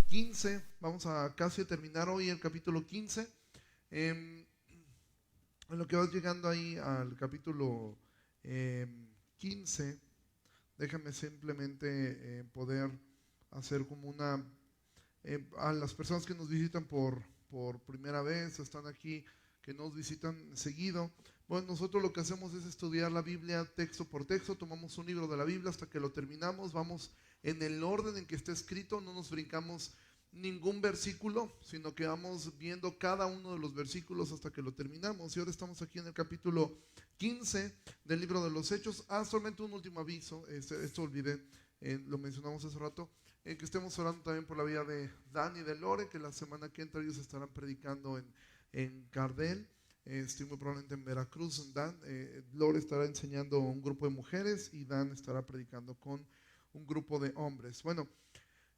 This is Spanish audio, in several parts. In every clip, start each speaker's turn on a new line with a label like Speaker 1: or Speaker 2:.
Speaker 1: 15. Vamos a casi terminar hoy el capítulo 15. En lo que vas llegando ahí al capítulo 15, déjame simplemente poder hacer como una... a las personas que nos visitan por primera vez, están aquí, que nos visitan seguido. Bueno, nosotros lo que hacemos es estudiar la Biblia texto por texto, tomamos un libro de la Biblia hasta que lo terminamos, vamos en el orden en que está escrito, no nos brincamos ningún versículo, sino que vamos viendo cada uno de los versículos hasta que lo terminamos. Y ahora estamos aquí en el capítulo 15 del libro de los Hechos. Solamente un último aviso, esto olvidé, lo mencionamos hace rato, que estemos orando también por la vida de Dan y de Lore, que la semana que entra ellos estarán predicando en Cardel, muy probablemente en Veracruz. Lore estará enseñando a un grupo de mujeres y Dan estará predicando con un grupo de hombres. Bueno,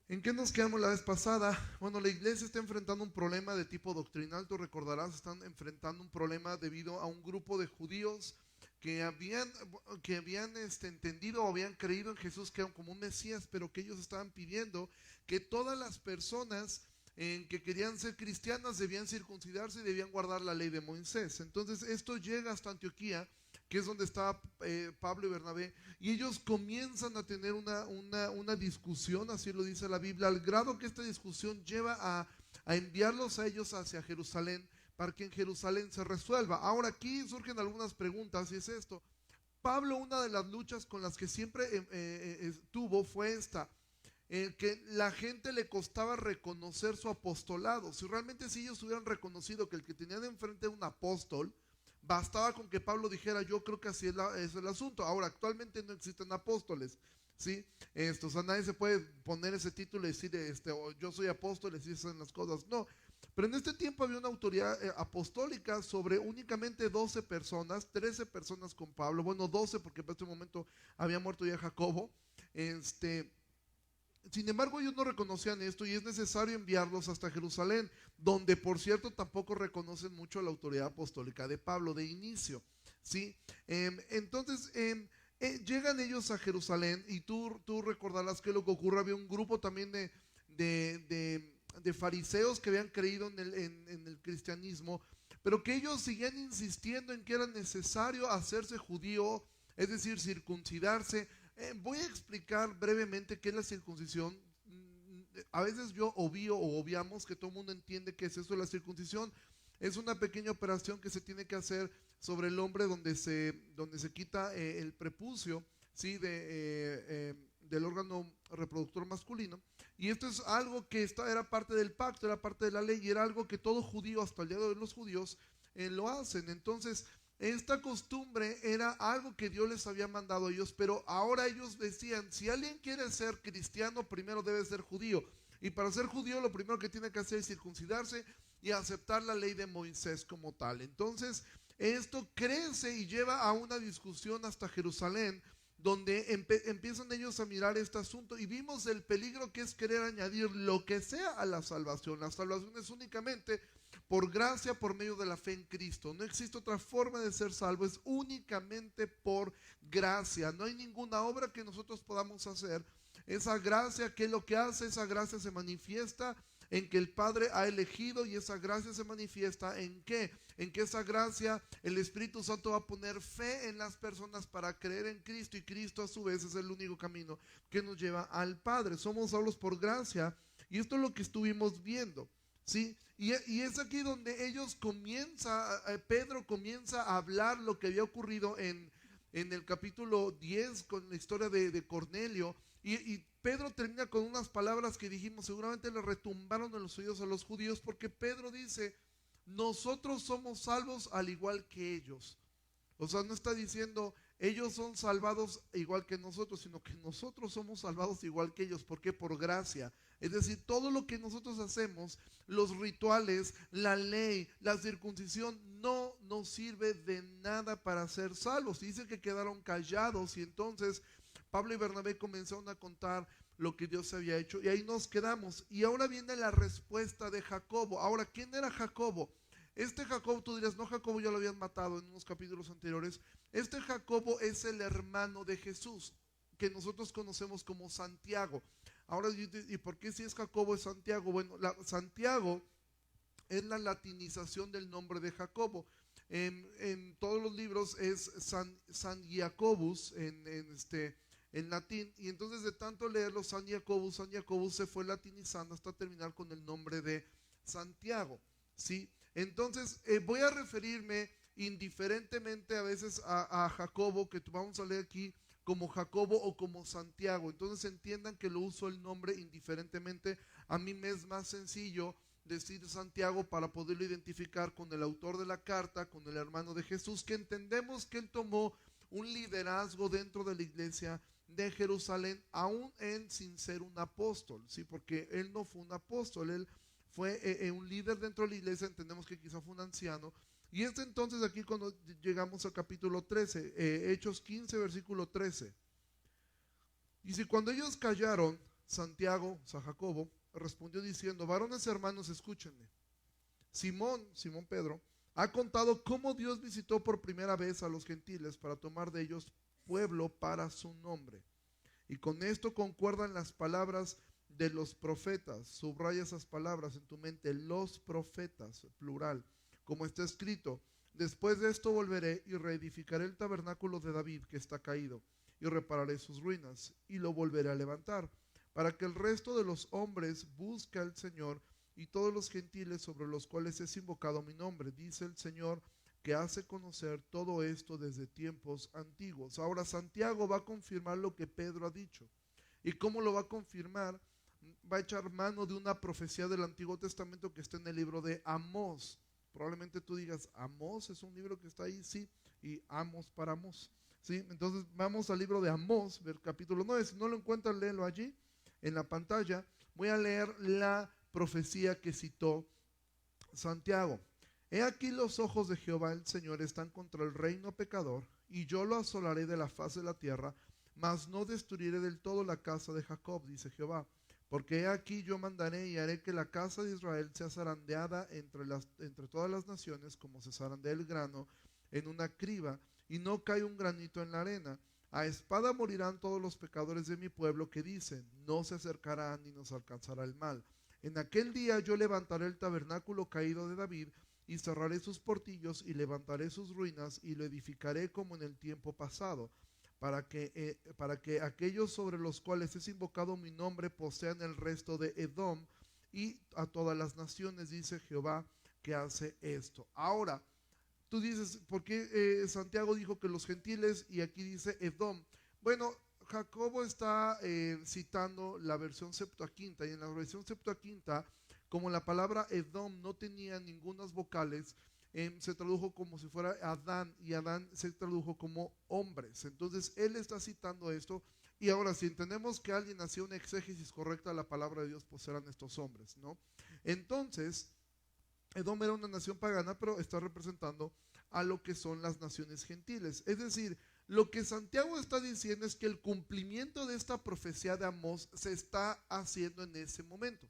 Speaker 1: ¿en qué nos quedamos la vez pasada? Bueno, la iglesia está enfrentando un problema de tipo doctrinal. Tú recordarás, están enfrentando un problema debido a un grupo de judíos que habían entendido o habían creído en Jesús que era como un Mesías, pero que ellos estaban pidiendo que todas las personas que querían ser cristianas debían circuncidarse y debían guardar la ley de Moisés. Entonces esto llega hasta Antioquía, que es donde estaba Pablo y Bernabé, y ellos comienzan a tener una discusión, así lo dice la Biblia, al grado que esta discusión lleva a enviarlos a ellos hacia Jerusalén, para que en Jerusalén se resuelva. Ahora aquí surgen algunas preguntas, y es esto: Pablo, una de las luchas con las que siempre tuvo fue esta, que la gente le costaba reconocer su apostolado. Si realmente si ellos hubieran reconocido que el que tenían enfrente era un apóstol, bastaba con que Pablo dijera: yo creo que así es el asunto. Ahora, actualmente no existen apóstoles, ¿sí? O sea, nadie se puede poner ese título y decir, yo soy apóstol y así son las cosas. No, pero en este tiempo había una autoridad apostólica sobre únicamente 12 personas, 13 personas con Pablo. Bueno, 12 porque para este momento había muerto ya Jacobo. Sin embargo, ellos no reconocían esto y es necesario enviarlos hasta Jerusalén, donde por cierto tampoco reconocen mucho la autoridad apostólica de Pablo de inicio, ¿sí? Entonces llegan ellos a Jerusalén y tú recordarás que lo que ocurre, había un grupo también de fariseos que habían creído en el cristianismo, pero que ellos seguían insistiendo en que era necesario hacerse judío, es decir, circuncidarse. Voy a explicar brevemente qué es la circuncisión. A veces yo obvio o obviamos que todo el mundo entiende qué es eso de la circuncisión. Es una pequeña operación que se tiene que hacer sobre el hombre donde se quita el prepucio, ¿sí? Del órgano reproductor masculino. Y esto es algo que era parte del pacto, era parte de la ley y era algo que todo judío, hasta el día de hoy los judíos, lo hacen. Entonces, esta costumbre era algo que Dios les había mandado a ellos, pero ahora ellos decían: si alguien quiere ser cristiano, primero debe ser judío. Y para ser judío lo primero que tiene que hacer es circuncidarse y aceptar la ley de Moisés como tal. Entonces esto crece y lleva a una discusión hasta Jerusalén, donde empiezan ellos a mirar este asunto y vimos el peligro que es querer añadir lo que sea a la salvación. La salvación es únicamente por gracia, por medio de la fe en Cristo. No existe otra forma de ser salvo, es únicamente por gracia. No hay ninguna obra que nosotros podamos hacer. Esa gracia, ¿qué es lo que hace? Esa gracia se manifiesta en que el Padre ha elegido, y esa gracia se manifiesta ¿en qué? En que esa gracia, el Espíritu Santo va a poner fe en las personas para creer en Cristo, y Cristo a su vez es el único camino que nos lleva al Padre. Somos salvos por gracia, y esto es lo que estuvimos viendo, ¿sí? Y es aquí donde Pedro comienza a hablar lo que había ocurrido en el capítulo 10 con la historia de Cornelio, y Pedro termina con unas palabras que dijimos seguramente le retumbaron en los oídos a los judíos, porque Pedro dice: nosotros somos salvos al igual que ellos. O sea, no está diciendo ellos son salvados igual que nosotros, sino que nosotros somos salvados igual que ellos. ¿Por qué? Por gracia. Es decir, todo lo que nosotros hacemos, los rituales, la ley, la circuncisión, no nos sirve de nada para ser salvos. Dice que quedaron callados, y entonces Pablo y Bernabé comenzaron a contar lo que Dios había hecho, y ahí nos quedamos. Y ahora viene la respuesta de Jacobo. Ahora, ¿quién era Jacobo? Jacobo, tú dirás: no, Jacobo ya lo habían matado en unos capítulos anteriores. Jacobo es el hermano de Jesús, que nosotros conocemos como Santiago. Ahora, ¿y por qué si es Jacobo es Santiago? Bueno, Santiago es la latinización del nombre de Jacobo. En todos los libros es San Jacobus en latín, y entonces de tanto leerlo San Jacobus se fue latinizando hasta terminar con el nombre de Santiago, ¿sí? Entonces voy a referirme indiferentemente a veces a Jacobo, que vamos a leer aquí, como Jacobo o como Santiago. Entonces entiendan que lo uso el nombre indiferentemente. A mí me es más sencillo decir Santiago para poderlo identificar con el autor de la carta, con el hermano de Jesús, que entendemos que él tomó un liderazgo dentro de la iglesia de Jerusalén, aún él sin ser un apóstol, ¿sí? Porque él no fue un apóstol, él fue un líder dentro de la iglesia. Entendemos que quizá fue un anciano. Y entonces aquí cuando llegamos al capítulo 13, Hechos 15, versículo 13. Y si cuando ellos callaron, Santiago, o sea, Jacobo, respondió diciendo: varones hermanos, escúchenme. Simón Pedro, ha contado cómo Dios visitó por primera vez a los gentiles para tomar de ellos pueblo para su nombre. Y con esto concuerdan las palabras de los profetas. Subraya esas palabras en tu mente: los profetas, plural, como está escrito: después de esto volveré y reedificaré el tabernáculo de David que está caído, y repararé sus ruinas, y lo volveré a levantar, para que el resto de los hombres busque al Señor, y todos los gentiles sobre los cuales es invocado mi nombre, dice el Señor, que hace conocer todo esto desde tiempos antiguos. Ahora Santiago va a confirmar lo que Pedro ha dicho. ¿Y cómo lo va a confirmar? Va a echar mano de una profecía del Antiguo Testamento que está en el libro de Amós. Probablemente tú digas: Amós es un libro que está ahí, sí, y Amos para Amós, ¿sí? Entonces vamos al libro de Amós, capítulo 9. Si no lo encuentran, léelo allí en la pantalla. Voy a leer la profecía que citó Santiago. He aquí los ojos de Jehová el Señor están contra el reino pecador, y yo lo asolaré de la faz de la tierra, mas no destruiré del todo la casa de Jacob, dice Jehová. Porque he aquí yo mandaré y haré que la casa de Israel sea zarandeada entre todas las naciones, como se zarandea el grano en una criba, y no cae un granito en la arena. A espada morirán todos los pecadores de mi pueblo, que dicen: no se acercarán ni nos alcanzará el mal. En aquel día yo levantaré el tabernáculo caído de David, y cerraré sus portillos, y levantaré sus ruinas, y lo edificaré como en el tiempo pasado, para que aquellos sobre los cuales es invocado mi nombre posean el resto de Edom, y a todas las naciones, dice Jehová, que hace esto. Ahora, tú dices: ¿por qué Santiago dijo que los gentiles y aquí dice Edom? Bueno, Jacobo está citando la versión Septuaginta, y en la versión Septuaginta, como la palabra Edom no tenía ningunas vocales, se tradujo como si fuera Adán, y Adán se tradujo como hombres. Entonces él está citando esto. Y ahora, si entendemos que alguien hacía una exégesis correcta de la palabra de Dios, pues eran estos hombres, ¿no? Entonces Edom era una nación pagana, pero está representando a lo que son las naciones gentiles. Es decir, lo que Santiago está diciendo es que el cumplimiento de esta profecía de Amós se está haciendo en ese momento,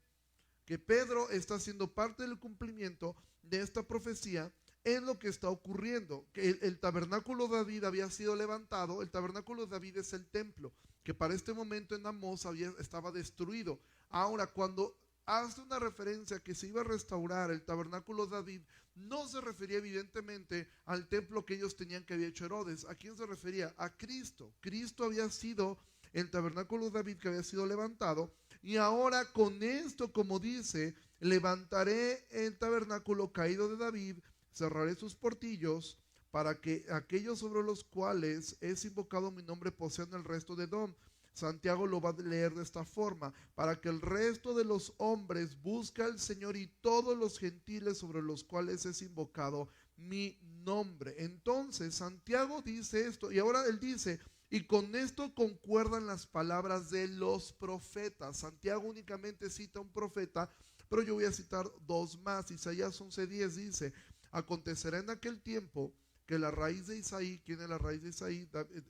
Speaker 1: que Pedro está siendo parte del cumplimiento de esta profecía en lo que está ocurriendo, que el tabernáculo de David había sido levantado. El tabernáculo de David es el templo, que para este momento en Amós estaba destruido. Ahora, cuando hace una referencia que se iba a restaurar el tabernáculo de David, no se refería evidentemente al templo que ellos tenían, que había hecho Herodes. ¿A quién se refería? A Cristo. Cristo había sido el tabernáculo de David que había sido levantado, y ahora con esto, como dice, levantaré el tabernáculo caído de David, cerraré sus portillos, para que aquellos sobre los cuales es invocado mi nombre posean el resto de Edom. Santiago lo va a leer de esta forma: para que el resto de los hombres busque al Señor, y todos los gentiles sobre los cuales es invocado mi nombre. Entonces Santiago dice esto, y ahora él dice: y con esto concuerdan las palabras de los profetas. Santiago únicamente cita un profeta, pero yo voy a citar dos más. Isaías 11:10 dice: acontecerá en aquel tiempo que la raíz de Isaí, ¿quién es la raíz de Isaí?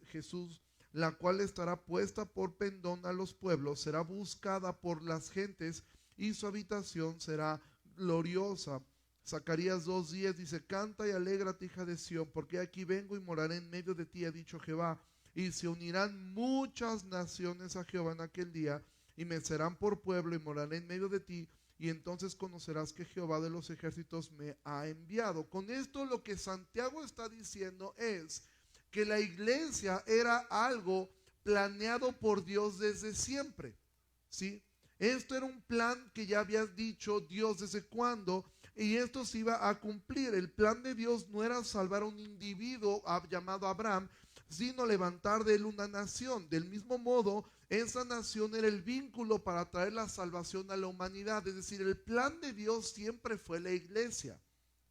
Speaker 1: Jesús, la cual estará puesta por pendón a los pueblos, será buscada por las gentes, y su habitación será gloriosa. Zacarías 2:10 dice: canta y alégrate, hija de Sión, porque aquí vengo y moraré en medio de ti, ha dicho Jehová. Y se unirán muchas naciones a Jehová en aquel día, y me serán por pueblo y moraré en medio de ti, y entonces conocerás que Jehová de los ejércitos me ha enviado. Con esto lo que Santiago está diciendo es que la iglesia era algo planeado por Dios desde siempre, ¿sí? Esto era un plan que ya había dicho Dios desde cuándo, y esto se iba a cumplir. El plan de Dios no era salvar a un individuo llamado Abraham, sino levantar de él una nación. Del mismo modo, esa nación era el vínculo para traer la salvación a la humanidad. Es decir, el plan de Dios siempre fue la iglesia,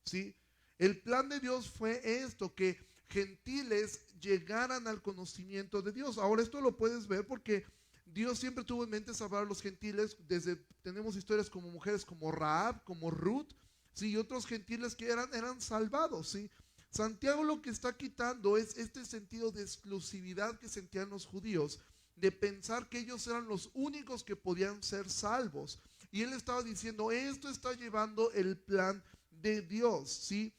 Speaker 1: ¿sí? El plan de Dios fue esto, que gentiles llegaran al conocimiento de Dios. Ahora esto lo puedes ver porque Dios siempre tuvo en mente salvar a los gentiles. Tenemos historias como mujeres como Rahab, como Ruth, ¿sí? Y otros gentiles que eran salvados, ¿sí? Santiago lo que está quitando es este sentido de exclusividad que sentían los judíos, de pensar que ellos eran los únicos que podían ser salvos. Y él estaba diciendo, esto está llevando el plan de Dios, ¿sí?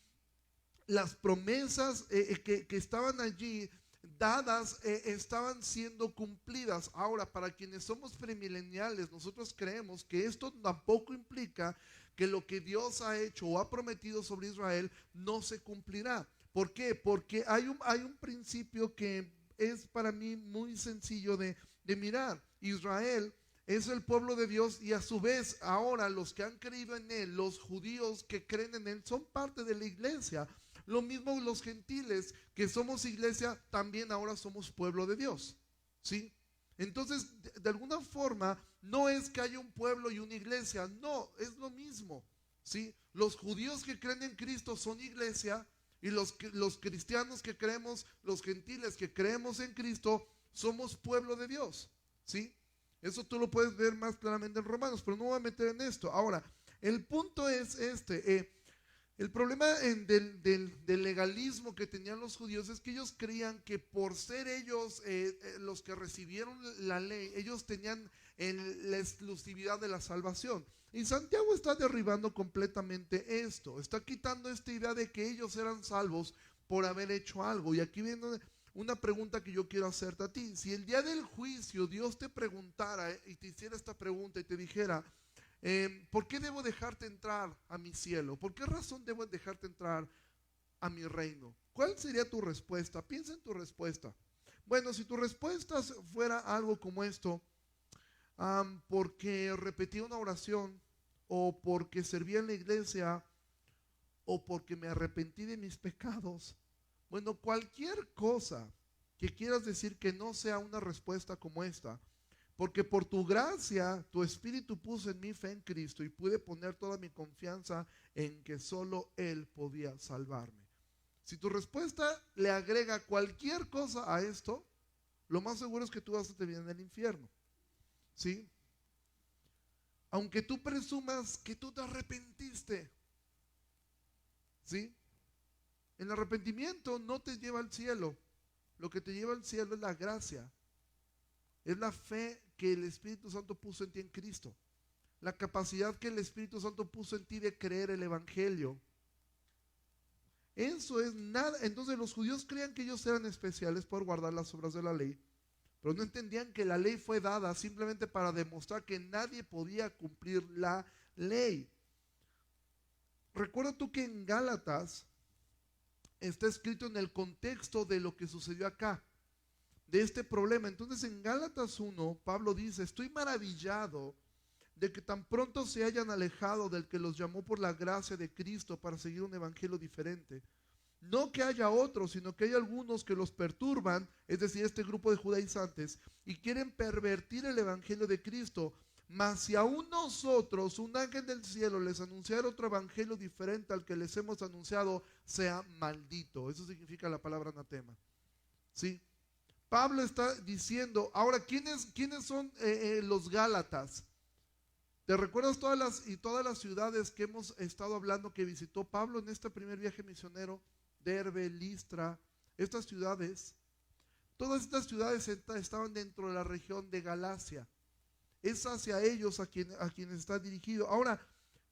Speaker 1: Las promesas que estaban allí dadas estaban siendo cumplidas. Ahora, para quienes somos premileniales, nosotros creemos que esto tampoco implica que lo que Dios ha hecho o ha prometido sobre Israel no se cumplirá. ¿Por qué? Porque hay un principio que es para mí muy sencillo de mirar. Israel es el pueblo de Dios, y a su vez ahora los que han creído en él, los judíos que creen en él, son parte de la iglesia. Lo mismo los gentiles que somos iglesia, también ahora somos pueblo de Dios, ¿sí? Entonces, de alguna forma, no es que haya un pueblo y una iglesia, no, es lo mismo, ¿sí? Los judíos que creen en Cristo son iglesia, y los cristianos que creemos, los gentiles que creemos en Cristo, somos pueblo de Dios, ¿sí? Eso tú lo puedes ver más claramente en Romanos, pero no me voy a meter en esto. Ahora, el punto es el problema del legalismo que tenían los judíos es que ellos creían que por ser ellos los que recibieron la ley, ellos tenían la exclusividad de la salvación. Y Santiago está derribando completamente esto, está quitando esta idea de que ellos eran salvos por haber hecho algo. Y aquí viene una pregunta que yo quiero hacerte a ti. Si el día del juicio Dios te preguntara y te hiciera esta pregunta y te dijera, ¿por qué debo dejarte entrar a mi cielo? ¿Por qué razón debo dejarte entrar a mi reino? ¿Cuál sería tu respuesta? Piensa en tu respuesta. Bueno, si tu respuesta fuera algo como esto, porque repetí una oración, o porque serví en la iglesia, o porque me arrepentí de mis pecados. Bueno, cualquier cosa que quieras decir que no sea una respuesta como esta, porque por tu gracia, tu espíritu puso en mí fe en Cristo y pude poner toda mi confianza en que solo Él podía salvarme. Si tu respuesta le agrega cualquier cosa a esto, lo más seguro es que tú vas a terminar en el infierno, ¿sí? Aunque tú presumas que tú te arrepentiste, ¿sí? El arrepentimiento no te lleva al cielo. Lo que te lleva al cielo es la gracia. Es la fe que el Espíritu Santo puso en ti en Cristo. La capacidad que el Espíritu Santo puso en ti de creer el Evangelio. Eso es nada. Entonces los judíos creían que ellos eran especiales por guardar las obras de la ley, pero no entendían que la ley fue dada simplemente para demostrar que nadie podía cumplir la ley. Recuerda tú que en Gálatas está escrito en el contexto de lo que sucedió acá, de este problema. Entonces en Gálatas 1, Pablo dice, estoy maravillado de que tan pronto se hayan alejado del que los llamó por la gracia de Cristo para seguir un evangelio diferente. No que haya otros, sino que hay algunos que los perturban, es decir, este grupo de judaizantes, y quieren pervertir el evangelio de Cristo. Mas si aún nosotros, un ángel del cielo, les anunciara otro evangelio diferente al que les hemos anunciado, sea maldito. Eso significa la palabra anatema, ¿sí? Pablo está diciendo, ahora, ¿quiénes son los Gálatas? ¿Te recuerdas todas las ciudades que hemos estado hablando que visitó Pablo en este primer viaje misionero? Derbe, Listra, estas ciudades, todas estas ciudades estaban dentro de la región de Galacia. Es hacia ellos a quienes está dirigido. Ahora,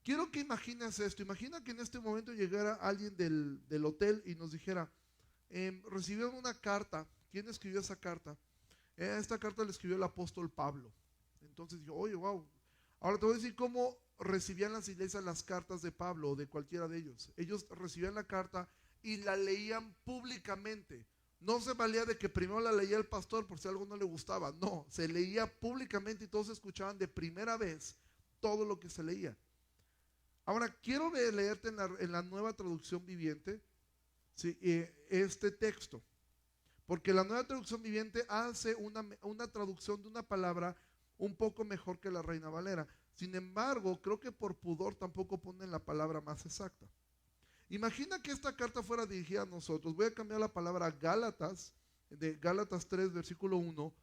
Speaker 1: quiero que imagines esto. Imagina que en este momento llegara alguien del hotel y nos dijera, recibieron una carta. ¿Quién escribió esa carta? Esta carta la escribió el apóstol Pablo. Entonces yo, oye, wow. Ahora te voy a decir cómo recibían las iglesias las cartas de Pablo o de cualquiera de ellos. Ellos recibían la carta y la leían públicamente. No se valía de que primero la leía el pastor por si algo no le gustaba. No, se leía públicamente y todos escuchaban de primera vez todo lo que se leía. Ahora quiero leerte en la nueva traducción viviente, ¿sí? Este texto. Porque la nueva traducción viviente hace una traducción de una palabra un poco mejor que la Reina Valera. Sin embargo, creo que por pudor tampoco ponen la palabra más exacta. Imagina que esta carta fuera dirigida a nosotros. Voy a cambiar la palabra Gálatas, de Gálatas 3, versículo 1,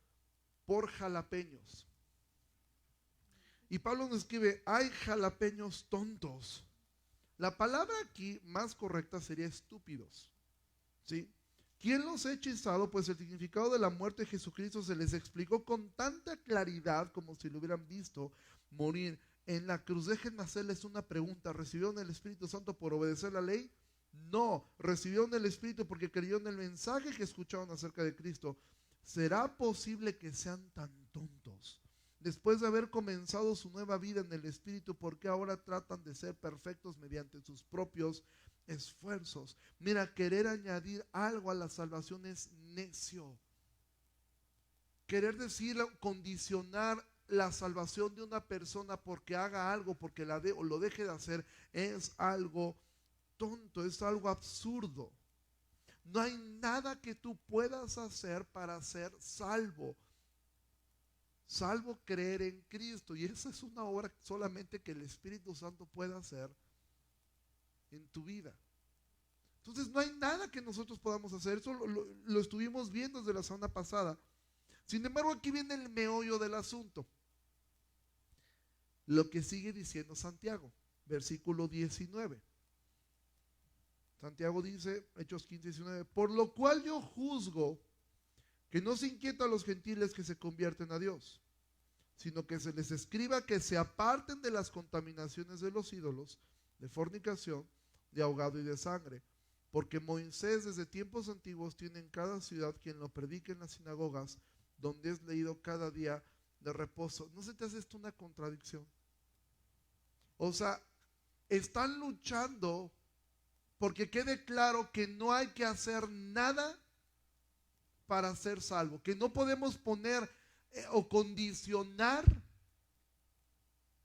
Speaker 1: por jalapeños. Y Pablo nos escribe, hay jalapeños tontos. La palabra aquí más correcta sería estúpidos. ¿Sí? ¿Quién los ha hechizado? Pues el significado de la muerte de Jesucristo se les explicó con tanta claridad como si lo hubieran visto morir en la cruz. Déjenme hacerles una pregunta. ¿Recibieron el Espíritu Santo por obedecer la ley? No. ¿Recibieron el Espíritu porque creyeron en el mensaje que escucharon acerca de Cristo? ¿Será posible que sean tan tontos? Después de haber comenzado su nueva vida en el Espíritu, ¿por qué ahora tratan de ser perfectos mediante sus propios esfuerzos? Mira, querer añadir algo a la salvación es necio. Querer decir, condicionar la salvación de una persona porque haga algo, porque o lo deje de hacer, es algo tonto, es algo absurdo. No hay nada que tú puedas hacer para ser salvo creer en Cristo. Y esa es una obra solamente que el Espíritu Santo puede hacer en tu vida. Entonces no hay nada que nosotros podamos hacer. Eso lo estuvimos viendo desde la semana pasada. Sin embargo, aquí viene el meollo del asunto. Lo que sigue diciendo Santiago, versículo 19. Santiago dice, Hechos 15, 19, por lo cual yo juzgo que no se inquieta a los gentiles que se convierten a Dios, sino que se les escriba que se aparten de las contaminaciones de los ídolos, de fornicación, de ahogado y de sangre, porque Moisés desde tiempos antiguos tiene en cada ciudad quien lo predique en las sinagogas, donde es leído cada día de reposo. ¿No se te hace esto una contradicción? O sea, están luchando porque quede claro que no hay que hacer nada para ser salvo, que no podemos poner o condicionar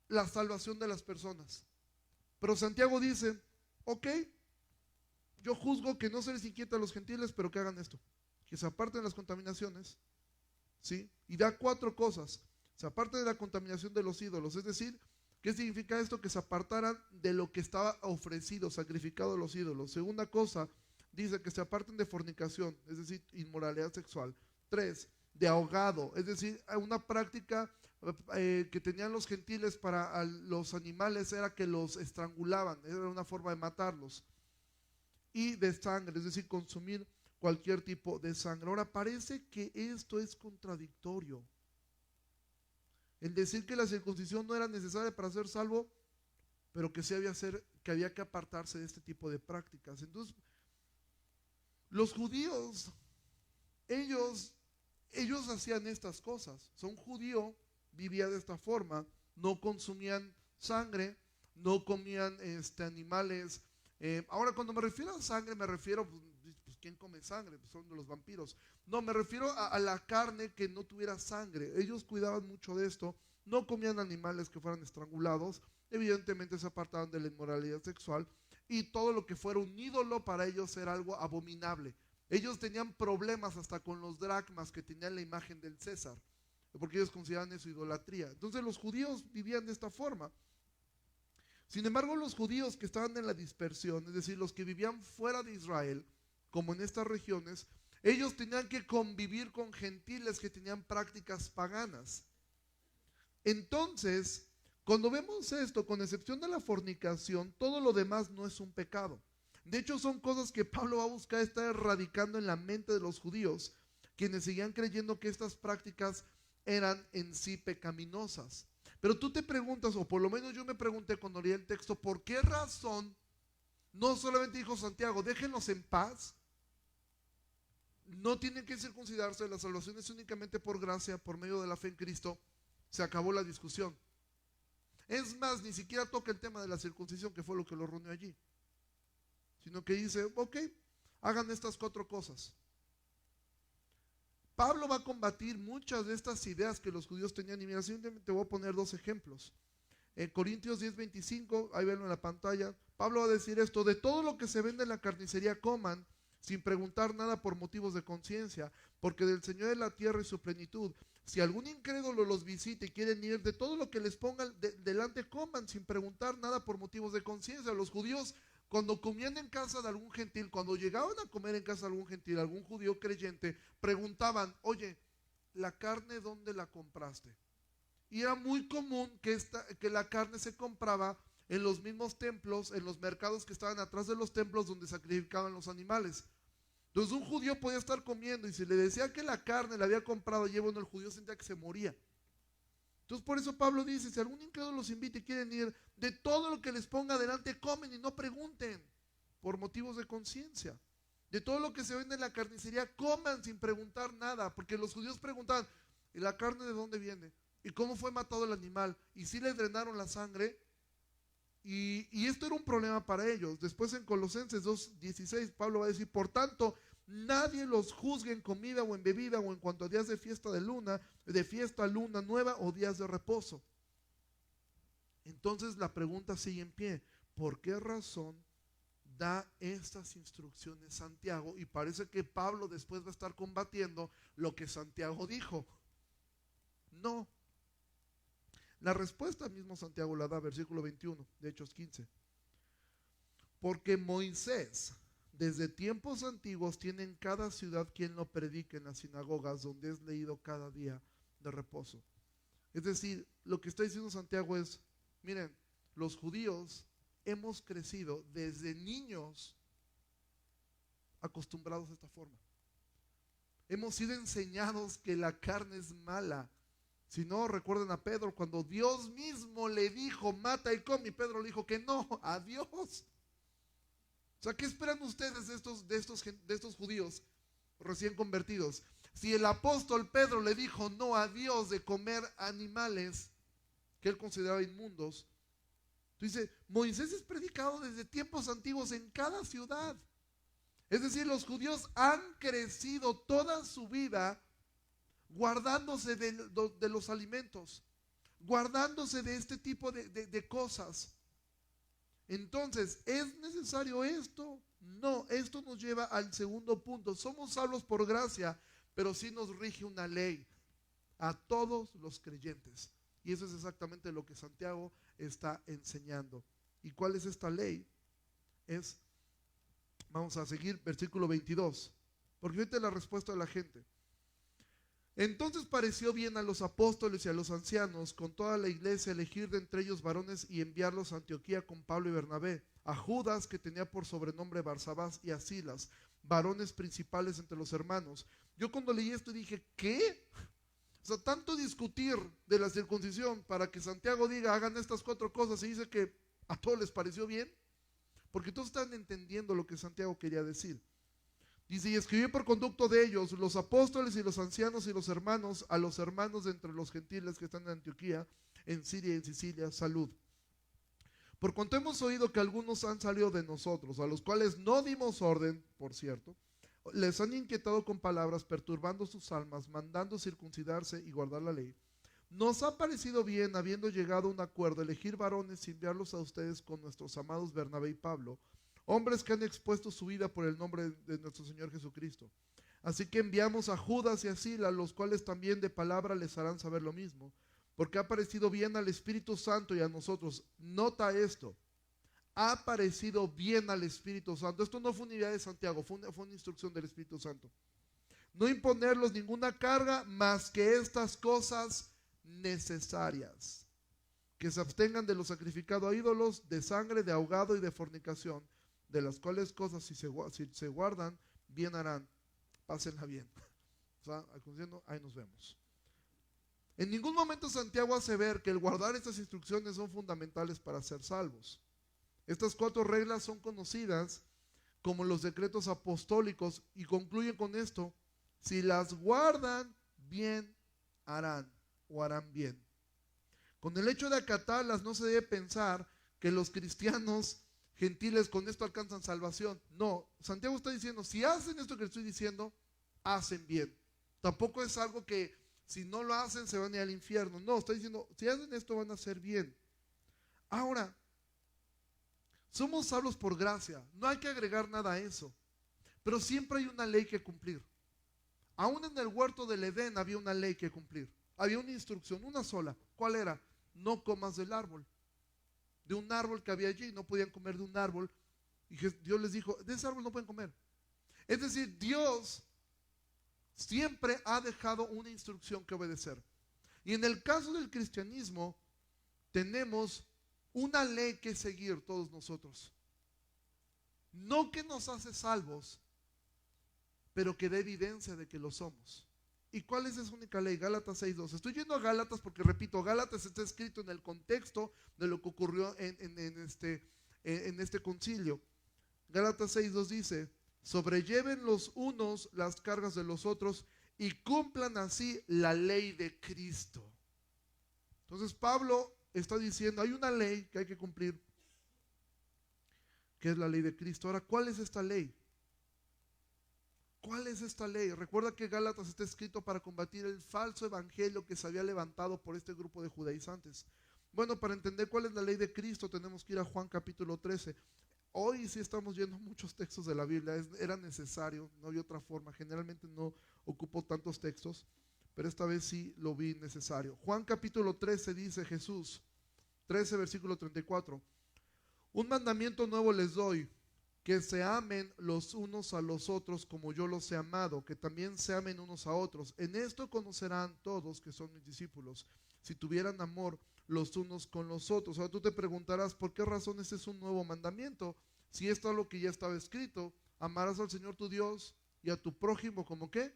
Speaker 1: la salvación de las personas. Pero Santiago dice, ok, yo juzgo que no se les inquieta a los gentiles, pero que hagan esto, que se aparten de las contaminaciones, ¿sí? Y da 4 cosas. Se aparten de la contaminación de los ídolos, es decir, ¿qué significa esto? Que se apartaran de lo que estaba ofrecido, sacrificado a los ídolos. Segunda cosa, dice que se aparten de fornicación, es decir, inmoralidad sexual. 3, de ahogado, es decir, una práctica que tenían los gentiles para los animales era que los estrangulaban, era una forma de matarlos. Y de sangre, es decir, consumir cualquier tipo de sangre. Ahora, parece que esto es contradictorio. El decir que la circuncisión no era necesaria para ser salvo, pero que sí había que apartarse de este tipo de prácticas. Entonces, los judíos, ellos hacían estas cosas. O sea, un judío vivía de esta forma, no consumían sangre, no comían animales. Ahora, cuando me refiero a sangre, me refiero, pues ¿quién come sangre? Pues son los vampiros. No, me refiero a la carne que no tuviera sangre. Ellos cuidaban mucho de esto, no comían animales que fueran estrangulados, evidentemente se apartaban de la inmoralidad sexual, y todo lo que fuera un ídolo para ellos era algo abominable. Ellos tenían problemas hasta con los dracmas que tenían la imagen del César, porque ellos consideraban eso idolatría. Entonces los judíos vivían de esta forma. Sin embargo, los judíos que estaban en la dispersión, es decir, los que vivían fuera de Israel, como en estas regiones, ellos tenían que convivir con gentiles que tenían prácticas paganas. Entonces, cuando vemos esto, con excepción de la fornicación, todo lo demás no es un pecado. De hecho, son cosas que Pablo va a buscar estar erradicando en la mente de los judíos, quienes seguían creyendo que estas prácticas eran en sí pecaminosas. Pero tú te preguntas, o por lo menos yo me pregunté cuando leí el texto, ¿por qué razón no solamente dijo Santiago, déjenlos en paz? No tienen que circuncidarse, la salvación es únicamente por gracia, por medio de la fe en Cristo, se acabó la discusión. Es más, ni siquiera toca el tema de la circuncisión, que fue lo que lo reunió allí, sino que dice, ok, hagan estas 4 cosas. Pablo va a combatir muchas de estas ideas que los judíos tenían, y mira, simplemente te voy a poner 2 ejemplos. En Corintios 10:25, ahí venlo en la pantalla, Pablo va a decir esto: de todo lo que se vende en la carnicería coman, sin preguntar nada por motivos de conciencia, porque del Señor es la tierra y su plenitud. Si algún incrédulo los visita y quieren ir, de todo lo que les pongan delante coman, sin preguntar nada por motivos de conciencia. Los judíos, cuando comían en casa de algún gentil, cuando llegaban a comer en casa de algún gentil, algún judío creyente, preguntaban, oye, ¿la carne dónde la compraste? Y era muy común que la carne se compraba en los mismos templos, en los mercados que estaban atrás de los templos donde sacrificaban los animales. Entonces un judío podía estar comiendo y si le decía que la carne la había comprado allí, bueno, el judío sentía que se moría. Entonces por eso Pablo dice, si algún incrédulo los invita y quieren ir, de todo lo que les ponga delante comen y no pregunten por motivos de conciencia. De todo lo que se vende en la carnicería coman sin preguntar nada, porque los judíos preguntaban, ¿y la carne de dónde viene? ¿Y cómo fue matado el animal? ¿Y si le drenaron la sangre? Y esto era un problema para ellos. Después en Colosenses 2:16 Pablo va a decir, por tanto, nadie los juzgue en comida o en bebida o en cuanto a días de fiesta luna nueva o días de reposo. Entonces la pregunta sigue en pie, ¿por qué razón da estas instrucciones Santiago? Y parece que Pablo después va a estar combatiendo lo que Santiago dijo. No. La respuesta mismo Santiago la da, versículo 21 de Hechos 15. Porque Moisés, desde tiempos antiguos, tiene en cada ciudad quien lo predique en las sinagogas, donde es leído cada día de reposo. Es decir, lo que está diciendo Santiago es, miren, los judíos hemos crecido desde niños acostumbrados a esta forma. Hemos sido enseñados que la carne es mala. Si no, recuerden a Pedro, cuando Dios mismo le dijo, mata y come, y Pedro le dijo que no, a Dios. O sea, ¿qué esperan ustedes de estos judíos recién convertidos? Si el apóstol Pedro le dijo no a Dios de comer animales que él consideraba inmundos, dice, Moisés es predicado desde tiempos antiguos en cada ciudad. Es decir, los judíos han crecido toda su vida guardándose de los alimentos, guardándose de este tipo de cosas. Entonces, ¿es necesario esto? No, esto nos lleva al segundo punto. Somos salvos por gracia, pero sí nos rige una ley a todos los creyentes. Y eso es exactamente lo que Santiago está enseñando. ¿Y cuál es esta ley? Vamos a seguir versículo 22, porque fíjate la respuesta de la gente. Entonces pareció bien a los apóstoles y a los ancianos con toda la iglesia elegir de entre ellos varones y enviarlos a Antioquía con Pablo y Bernabé, a Judas, que tenía por sobrenombre Barsabás, y a Silas, varones principales entre los hermanos. Yo cuando leí esto dije, ¿qué? O sea, tanto discutir de la circuncisión para que Santiago diga, hagan estas 4 cosas, y dice que a todos les pareció bien, porque todos están entendiendo lo que Santiago quería decir. Dice, y escribió por conducto de ellos, los apóstoles y los ancianos y los hermanos, a los hermanos de entre los gentiles que están en Antioquía, en Siria y en Sicilia, salud. Por cuanto hemos oído que algunos han salido de nosotros, a los cuales no dimos orden, por cierto, les han inquietado con palabras, perturbando sus almas, mandando circuncidarse y guardar la ley. Nos ha parecido bien, habiendo llegado a un acuerdo, elegir varones y enviarlos a ustedes con nuestros amados Bernabé y Pablo, hombres que han expuesto su vida por el nombre de nuestro Señor Jesucristo. Así que enviamos a Judas y a Silas, los cuales también de palabra les harán saber lo mismo, porque ha parecido bien al Espíritu Santo y a nosotros. Nota esto, ha parecido bien al Espíritu Santo. Esto no fue una idea de Santiago, fue una instrucción del Espíritu Santo. No imponerlos ninguna carga más que estas cosas necesarias, que se abstengan de lo sacrificado a ídolos, de sangre, de ahogado y de fornicación, de las cuales cosas si se guardan, bien harán, pásenla bien. O sea, ahí nos vemos. En ningún momento Santiago hace ver que el guardar estas instrucciones son fundamentales para ser salvos. Estas 4 reglas son conocidas como los decretos apostólicos y concluyen con esto: si las guardan, bien harán o harán bien. Con el hecho de acatarlas no se debe pensar que los cristianos gentiles con esto alcanzan salvación. No, Santiago está diciendo, si hacen esto que estoy diciendo, hacen bien. Tampoco es algo que si no lo hacen se van a ir al infierno. No, está diciendo, si hacen esto van a hacer bien. Ahora, somos salvos por gracia, no hay que agregar nada a eso. Pero siempre hay una ley que cumplir. Aún en el huerto del Edén había una ley que cumplir. Había una instrucción, una sola. ¿Cuál era? No comas del árbol. De un árbol que había allí, no podían comer de un árbol. Y Dios les dijo, de ese árbol no pueden comer. Es decir, Dios siempre ha dejado una instrucción que obedecer. Y en el caso del cristianismo, tenemos una ley que seguir todos nosotros. No que nos hace salvos, pero que da evidencia de que lo somos. ¿Y cuál es esa única ley? Gálatas 6:2. Estoy yendo a Gálatas porque, repito, Gálatas está escrito en el contexto de lo que ocurrió en este concilio. Gálatas 6:2 dice, sobrelleven los unos las cargas de los otros y cumplan así la ley de Cristo. Entonces Pablo está diciendo, hay una ley que hay que cumplir, que es la ley de Cristo. Ahora, ¿cuál es esta ley? ¿Cuál es esta ley? Recuerda que Gálatas está escrito para combatir el falso evangelio que se había levantado por este grupo de judaizantes. Bueno, para entender cuál es la ley de Cristo tenemos que ir a Juan capítulo 13. Hoy sí estamos viendo muchos textos de la Biblia, era necesario, no había otra forma. Generalmente no ocupo tantos textos, pero esta vez sí lo vi necesario. Juan capítulo 13 dice Jesús, 13 versículo 34. Un mandamiento nuevo les doy, que se amen los unos a los otros como yo los he amado, que también se amen unos a otros. En esto conocerán todos que son mis discípulos, si tuvieran amor los unos con los otros. Ahora tú te preguntarás, ¿por qué razón este es un nuevo mandamiento? Si esto es lo que ya estaba escrito, amarás al Señor tu Dios y a tu prójimo como ¿qué?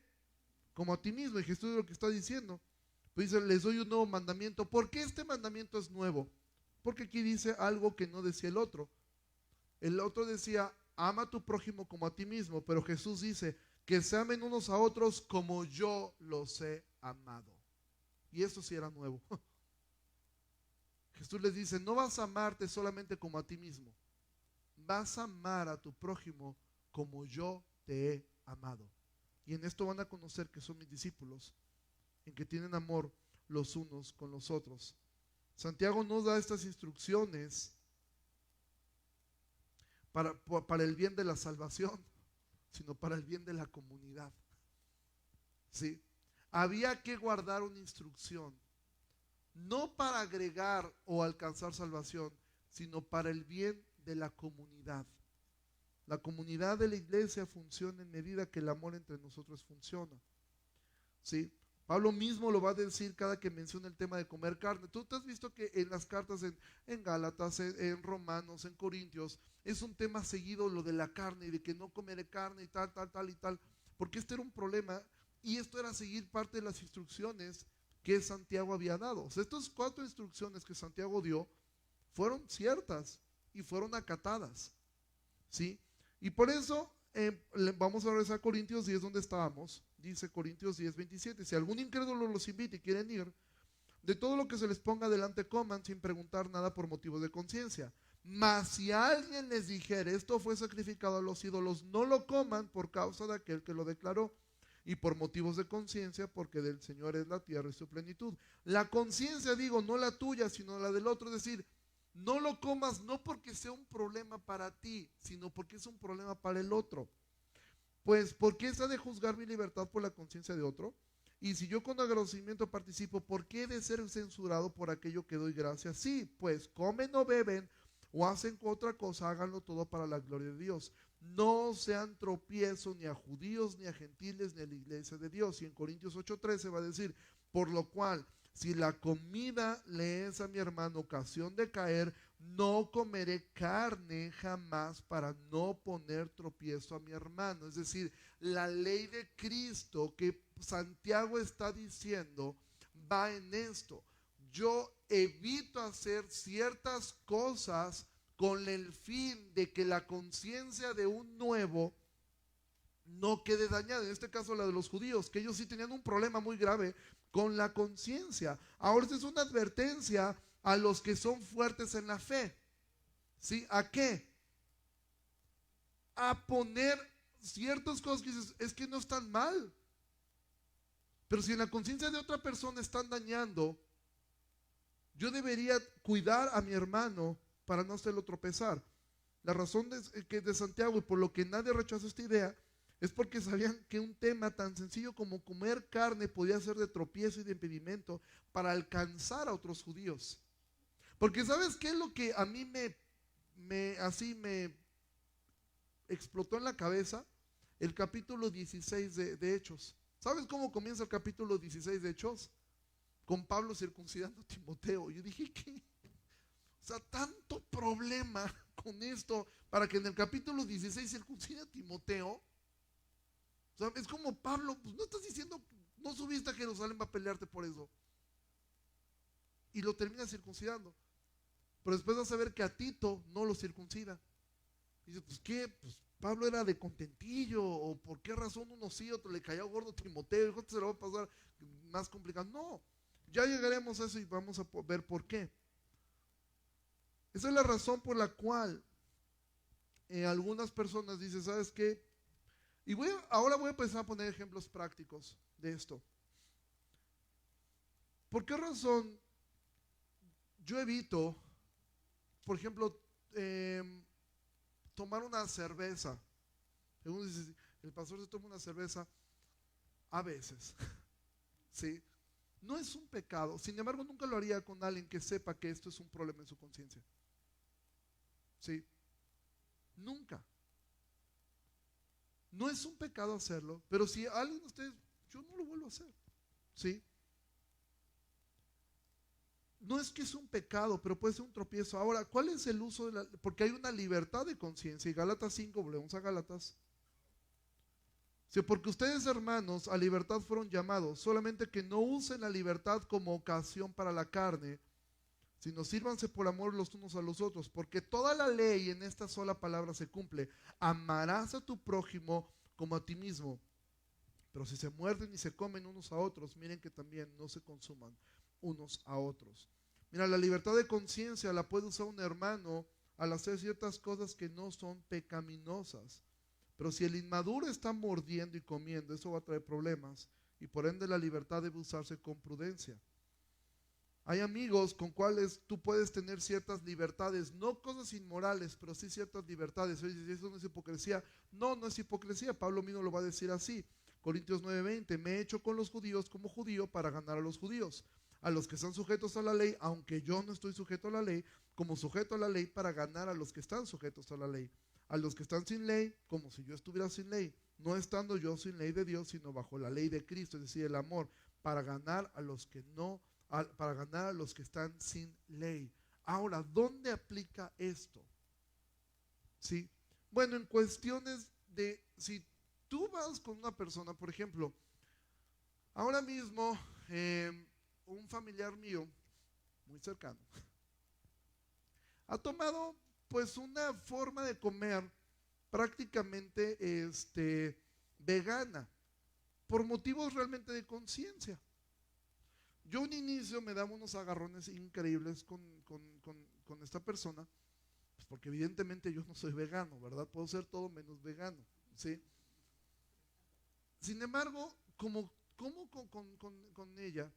Speaker 1: Como a ti mismo. Y Jesús es lo que está diciendo. Pues dice, les doy un nuevo mandamiento. ¿Por qué este mandamiento es nuevo? Porque aquí dice algo que no decía el otro. El otro decía, ama a tu prójimo como a ti mismo, pero Jesús dice, que se amen unos a otros como yo los he amado. Y eso sí era nuevo. Jesús les dice, no vas a amarte solamente como a ti mismo, vas a amar a tu prójimo como yo te he amado. Y en esto van a conocer que son mis discípulos, en que tienen amor los unos con los otros. Santiago nos da estas instrucciones para el bien de la salvación, sino para el bien de la comunidad. ¿Sí? Había que guardar una instrucción, no para agregar o alcanzar salvación, sino para el bien de la comunidad. La comunidad de la iglesia funciona en medida que el amor entre nosotros funciona. ¿Sí? Pablo mismo lo va a decir cada que menciona el tema de comer carne. Tú te has visto que en las cartas en Gálatas, en Romanos, en Corintios, es un tema seguido lo de la carne y de que no comeré carne y tal, tal y tal, porque este era un problema y esto era seguir parte de las instrucciones que Santiago había dado. O sea, estas 4 instrucciones que Santiago dio fueron ciertas y fueron acatadas, ¿sí? Y por eso vamos a regresar a Corintios 10 donde estábamos. Dice Corintios 10:27, si algún incrédulo los invita y quieren ir, de todo lo que se les ponga delante coman sin preguntar nada por motivos de conciencia. Mas si alguien les dijere, esto fue sacrificado a los ídolos, no lo coman por causa de aquel que lo declaró, y por motivos de conciencia, porque del Señor es la tierra y su plenitud. La conciencia, digo, no la tuya, sino la del otro, es decir, no lo comas no porque sea un problema para ti, sino porque es un problema para el otro. Pues, ¿por qué se ha de juzgar mi libertad por la conciencia de otro? Y si yo con agradecimiento participo, ¿por qué he de ser censurado por aquello que doy gracias? Sí, pues comen o beben o hacen otra cosa, háganlo todo para la gloria de Dios. No sean tropiezo ni a judíos, ni a gentiles, ni a la iglesia de Dios. Y en Corintios 8:13 va a decir, por lo cual, si la comida le es a mi hermano ocasión de caer, no comeré carne jamás para no poner tropiezo a mi hermano. Es decir, la ley de Cristo que Santiago está diciendo va en esto. Yo evito hacer ciertas cosas con el fin de que la conciencia de un nuevo no quede dañada. En este caso la de los judíos, que ellos sí tenían un problema muy grave con la conciencia. Ahora, esta es una advertencia a los que son fuertes en la fe. ¿Sí? ¿A qué? A poner ciertas cosas que dices, es que no están mal. Pero si en la conciencia de otra persona están dañando, yo debería cuidar a mi hermano para no hacerlo tropezar. La razón de Santiago y por lo que nadie rechazó esta idea es porque sabían que un tema tan sencillo como comer carne podía ser de tropiezo y de impedimento para alcanzar a otros judíos. Porque ¿sabes qué es lo que a mí me explotó en la cabeza? El capítulo 16 de Hechos. ¿Sabes cómo comienza el capítulo 16 de Hechos? Con Pablo circuncidando a Timoteo. Yo dije, ¿qué? O sea, tanto problema con esto para que en el capítulo 16 circuncide a Timoteo. O sea, es como Pablo, pues no estás diciendo, no subiste a Jerusalén para pelearte por eso. Y lo termina circuncidando. Pero después vas a ver que a Tito no lo circuncida. Y dice, pues qué, pues Pablo era de contentillo, o por qué razón uno sí, otro le cayó gordo a Timoteo, y se lo va a pasar más complicado. No, ya llegaremos a eso y vamos a ver por qué. Esa es la razón por la cual algunas personas dicen, ¿sabes qué? Y ahora voy a empezar a poner ejemplos prácticos de esto. ¿Por qué razón yo evito, por ejemplo, tomar una cerveza? Uno dice, el pastor se toma una cerveza a veces, ¿sí? No es un pecado, sin embargo nunca lo haría con alguien que sepa que esto es un problema en su conciencia. ¿Sí? Nunca. No es un pecado hacerlo, pero si alguien de ustedes, yo no lo vuelvo a hacer. ¿Sí? No es que es un pecado, pero puede ser un tropiezo. Ahora, ¿cuál es el uso de la? Porque hay una libertad de conciencia. Y Gálatas 5, volvemos a Gálatas. Sí, porque ustedes, hermanos, a libertad fueron llamados, solamente que no usen la libertad como ocasión para la carne, sino sírvanse por amor los unos a los otros, porque toda la ley en esta sola palabra se cumple: amarás a tu prójimo como a ti mismo. Pero si se muerden y se comen unos a otros, miren que también no se consuman unos a otros. Mira, la libertad de conciencia la puede usar un hermano al hacer ciertas cosas que no son pecaminosas. Pero si el inmaduro está mordiendo y comiendo, eso va a traer problemas, y por ende la libertad debe usarse con prudencia. Hay amigos con cuales tú puedes tener ciertas libertades, no cosas inmorales, pero sí ciertas libertades. Oye, ¿eso no es hipocresía? No, no es hipocresía. Pablo mismo lo va a decir así. Corintios 9:20, me he hecho con los judíos como judío para ganar a los judíos, a los que están sujetos a la ley, aunque yo no estoy sujeto a la ley, como sujeto a la ley para ganar a los que están sujetos a la ley, a los que están sin ley, como si yo estuviera sin ley, no estando yo sin ley de Dios, sino bajo la ley de Cristo, es decir, el amor, para ganar a los que no, para ganar a los que están sin ley. Ahora, ¿dónde aplica esto? ¿Sí? Bueno, en cuestiones de, si tú vas con una persona, por ejemplo, ahora mismo, un familiar mío, muy cercano, ha tomado pues una forma de comer prácticamente vegana, por motivos realmente de conciencia. Yo un inicio me daba unos agarrones increíbles con esta persona, pues porque evidentemente yo no soy vegano, ¿verdad? Puedo ser todo menos vegano, ¿sí? Sin embargo, como con ella,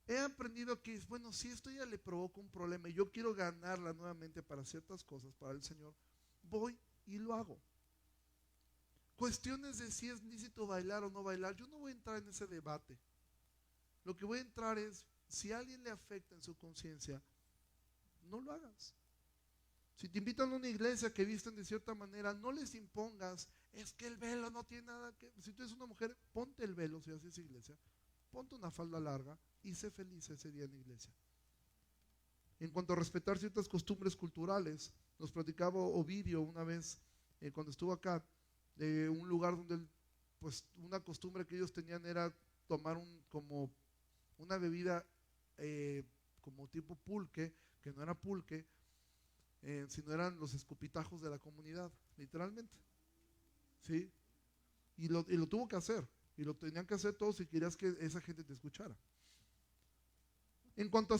Speaker 1: he aprendido que, bueno, si esto ya le provoca un problema y yo quiero ganarla nuevamente para ciertas cosas, para el Señor, voy y lo hago. Cuestiones de si es lícito bailar o no bailar, yo no voy a entrar en ese debate. Lo que voy a entrar es, si a alguien le afecta en su conciencia, no lo hagas. Si te invitan a una iglesia que visten de cierta manera, no les impongas, es que el velo no tiene nada que... Si tú eres una mujer, ponte el velo si haces iglesia, ponte una falda larga y sé feliz ese día en la iglesia. En cuanto a respetar ciertas costumbres culturales, nos platicaba Ovidio una vez, cuando estuvo acá, de un lugar donde pues una costumbre que ellos tenían era tomar como una bebida como tipo pulque, que no era pulque, sino eran los escupitajos de la comunidad, literalmente, ¿sí? Y lo tuvo que hacer, Y lo tenían que hacer todos si querías que esa gente te escuchara. En cuanto a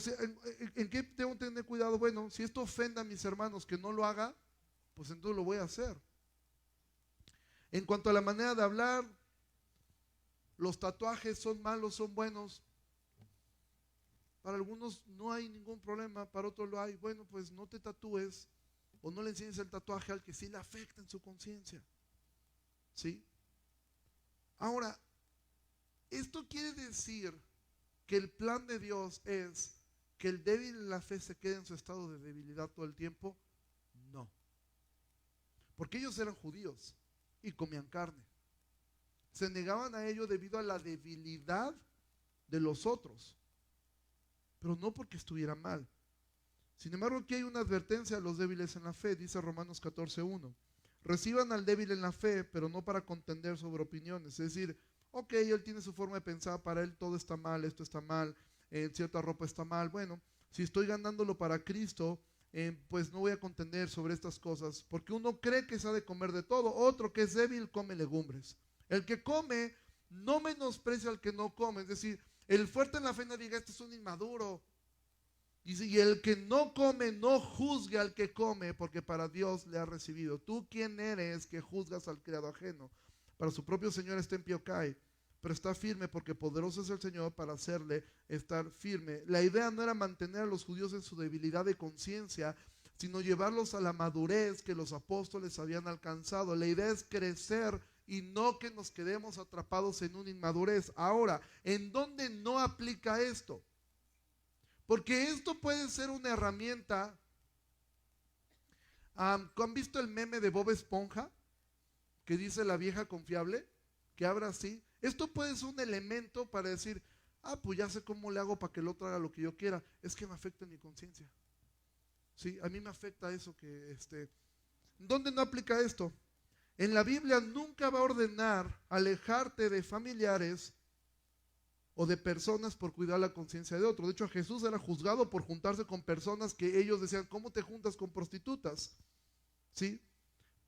Speaker 1: ¿en qué tengo que tener cuidado? Bueno, si esto ofende a mis hermanos que no lo haga, pues entonces lo voy a hacer. En cuanto a la manera de hablar, los tatuajes son malos, son buenos. Para algunos no hay ningún problema, para otros lo hay. Bueno, pues no te tatúes o no le enseñes el tatuaje al que sí le afecta en su conciencia. ¿Sí? Ahora, esto quiere decir que el plan de Dios es que el débil en la fe se quede en su estado de debilidad todo el tiempo. No. Porque ellos eran judíos y comían carne. Se negaban a ello debido a la debilidad de los otros, pero no porque estuviera mal. Sin embargo, aquí hay una advertencia a los débiles en la fe, dice Romanos 14:1. Reciban al débil en la fe, pero no para contender sobre opiniones. Es decir, ok, él tiene su forma de pensar, para él todo está mal, esto está mal, cierta ropa está mal. Bueno, si estoy ganándolo para Cristo, pues no voy a contender sobre estas cosas, porque uno cree que se ha de comer de todo, otro que es débil come legumbres. El que come no menosprecia al que no come, es decir, el fuerte en la fe no diga, este es un inmaduro. Y el que no come no juzgue al que come, porque para Dios le ha recibido. ¿Tú quién eres que juzgas al criado ajeno? Para su propio Señor está en pie o cae, pero está firme porque poderoso es el Señor para hacerle estar firme. La idea no era mantener a los judíos en su debilidad de conciencia, sino llevarlos a la madurez que los apóstoles habían alcanzado. La idea es crecer y no que nos quedemos atrapados en una inmadurez. Ahora, ¿en dónde no aplica esto? Porque esto puede ser una herramienta. ¿Han visto el meme de Bob Esponja? Que dice la vieja confiable, que abra así. Esto puede ser un elemento para decir, pues ya sé cómo le hago para que el otro haga lo que yo quiera. Es que me afecta en mi conciencia. Sí, a mí me afecta eso que ¿Dónde no aplica esto? En la Biblia nunca va a ordenar alejarte de familiares o de personas por cuidar la conciencia de otro. De hecho, Jesús era juzgado por juntarse con personas que ellos decían, ¿cómo te juntas con prostitutas? ¿Sí?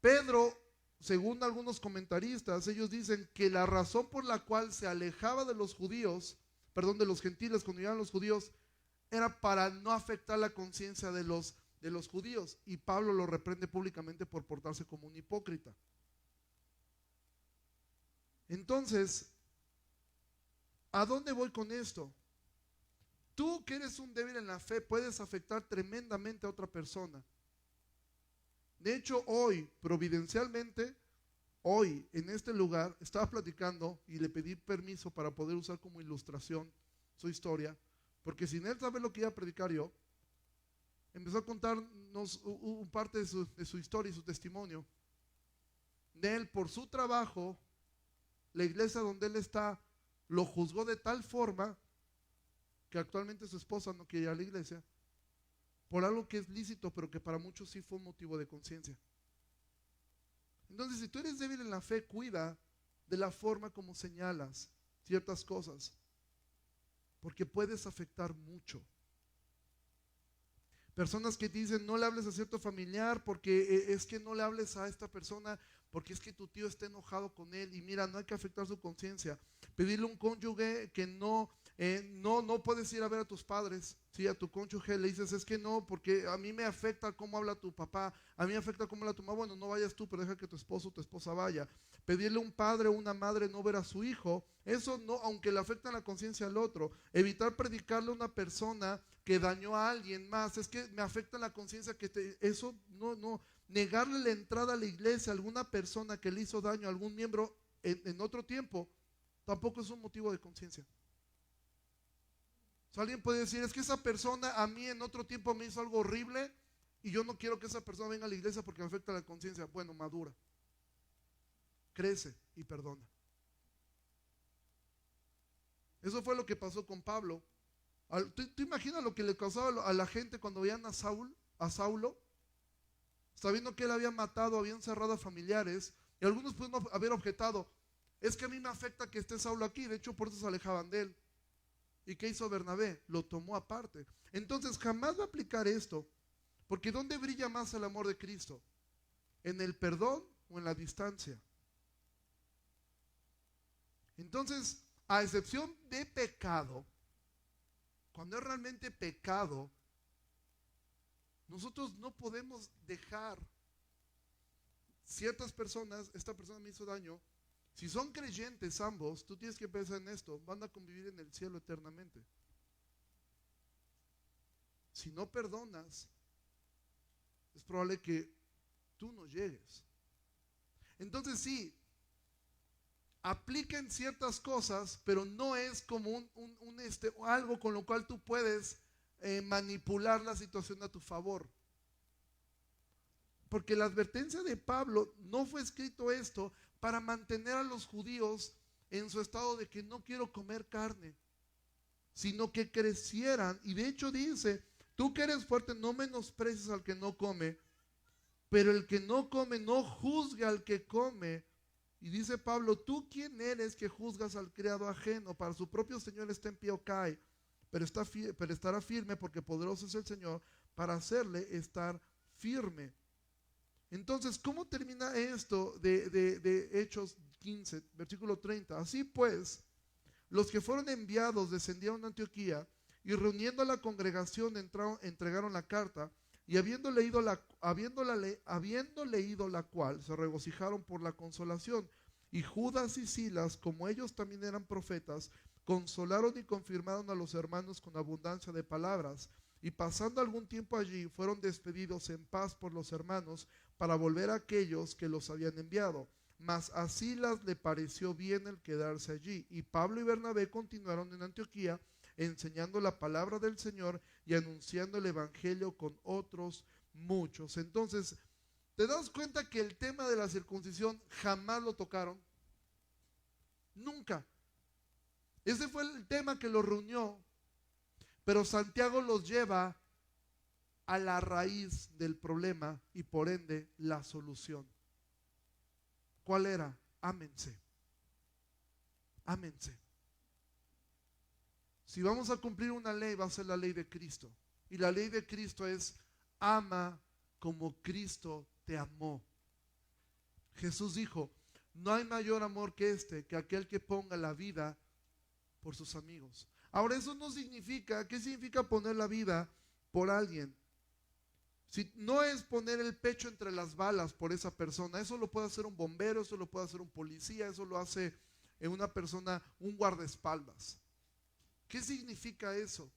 Speaker 1: Pedro, según algunos comentaristas, ellos dicen que la razón por la cual se alejaba de los judíos, perdón, de los gentiles cuando llegaban los judíos, era para no afectar la conciencia de los judíos. Y Pablo lo reprende públicamente por portarse como un hipócrita. Entonces, ¿a dónde voy con esto? Tú que eres un débil en la fe puedes afectar tremendamente a otra persona. De hecho, hoy, providencialmente, hoy en este lugar, estaba platicando y le pedí permiso para poder usar como ilustración su historia, porque sin él saber lo que iba a predicar yo, empezó a contarnos un parte de su historia y su testimonio. De él, por su trabajo, la iglesia donde él está lo juzgó de tal forma que actualmente su esposa no quiere ir a la iglesia por algo que es lícito, pero que para muchos sí fue un motivo de conciencia. Entonces, si tú eres débil en la fe, cuida de la forma como señalas ciertas cosas, porque puedes afectar mucho. Personas que te dicen, no le hables a cierto familiar porque es que no le hables a esta persona porque es que tu tío está enojado con él y mira, no hay que afectar su conciencia. Pedirle a un cónyuge que no puedes ir a ver a tus padres, ¿sí? A tu cónyuge le dices, es que no, porque a mí me afecta cómo habla tu papá, a mí me afecta cómo habla tu mamá. Bueno, no vayas tú, pero deja que tu esposo o tu esposa vaya. Pedirle a un padre o una madre no ver a su hijo, eso no, aunque le afecta la conciencia al otro. Evitar predicarle a una persona que dañó a alguien más, es que me afecta la conciencia eso no. Negarle la entrada a la iglesia a alguna persona que le hizo daño a algún miembro en otro tiempo, tampoco es un motivo de conciencia. O sea, alguien puede decir, es que esa persona a mí en otro tiempo me hizo algo horrible y yo no quiero que esa persona venga a la iglesia porque me afecta la conciencia. Bueno, madura, crece y perdona. Eso fue lo que pasó con Pablo. ¿Tú imaginas lo que le causaba a la gente cuando veían a Saulo? Sabiendo que él había matado, había encerrado a familiares, y algunos pueden haber objetado, es que a mí me afecta que esté Saulo aquí, de hecho por eso se alejaban de él. ¿Y qué hizo Bernabé? Lo tomó aparte. Entonces jamás va a aplicar esto, porque ¿dónde brilla más el amor de Cristo? ¿En el perdón o en la distancia? Entonces, a excepción de pecado, cuando es realmente pecado, nosotros no podemos dejar ciertas personas. Esta persona me hizo daño. Si son creyentes ambos, tú tienes que pensar en esto: van a convivir en el cielo eternamente. Si no perdonas, es probable que tú no llegues. Entonces sí, apliquen ciertas cosas, pero no es como algo con lo cual tú puedes manipular la situación a tu favor. Porque la advertencia de Pablo no fue escrito esto para mantener a los judíos en su estado de que no quiero comer carne, sino que crecieran. Y de hecho dice: tú que eres fuerte, no menosprecies al que no come, pero el que no come no juzgue al que come. Y dice Pablo: ¿tú quién eres que juzgas al criado ajeno? Para su propio Señor está en pie o cae, pero estará firme, porque poderoso es el Señor para hacerle estar firme. Entonces, ¿cómo termina esto de Hechos 15, versículo 30? Así pues, los que fueron enviados descendieron a Antioquía, y reuniendo a la congregación entregaron la carta, y habiendo leído la cual, se regocijaron por la consolación. Y Judas y Silas, como ellos también eran profetas, consolaron y confirmaron a los hermanos con abundancia de palabras. Y pasando algún tiempo allí, fueron despedidos en paz por los hermanos, para volver a aquellos que los habían enviado. Mas a Silas le pareció bien el quedarse allí. Y Pablo y Bernabé continuaron en Antioquía, enseñando la palabra del Señor y anunciando el evangelio con otros muchos. Entonces, ¿te das cuenta que el tema de la circuncisión jamás lo tocaron? Nunca. Ese fue el tema que los reunió, pero Santiago los lleva a la raíz del problema y por ende la solución. ¿Cuál era? Ámense. Ámense. Si vamos a cumplir una ley, va a ser la ley de Cristo. Y la ley de Cristo es: ama como Cristo te amó. Jesús dijo: no hay mayor amor que este, que aquel que ponga la vida por sus amigos. Ahora, eso no significa, ¿qué significa poner la vida por alguien? Si no es poner el pecho entre las balas por esa persona. Eso lo puede hacer un bombero, eso lo puede hacer un policía, eso lo hace una persona, un guardaespaldas. ¿Qué significa eso?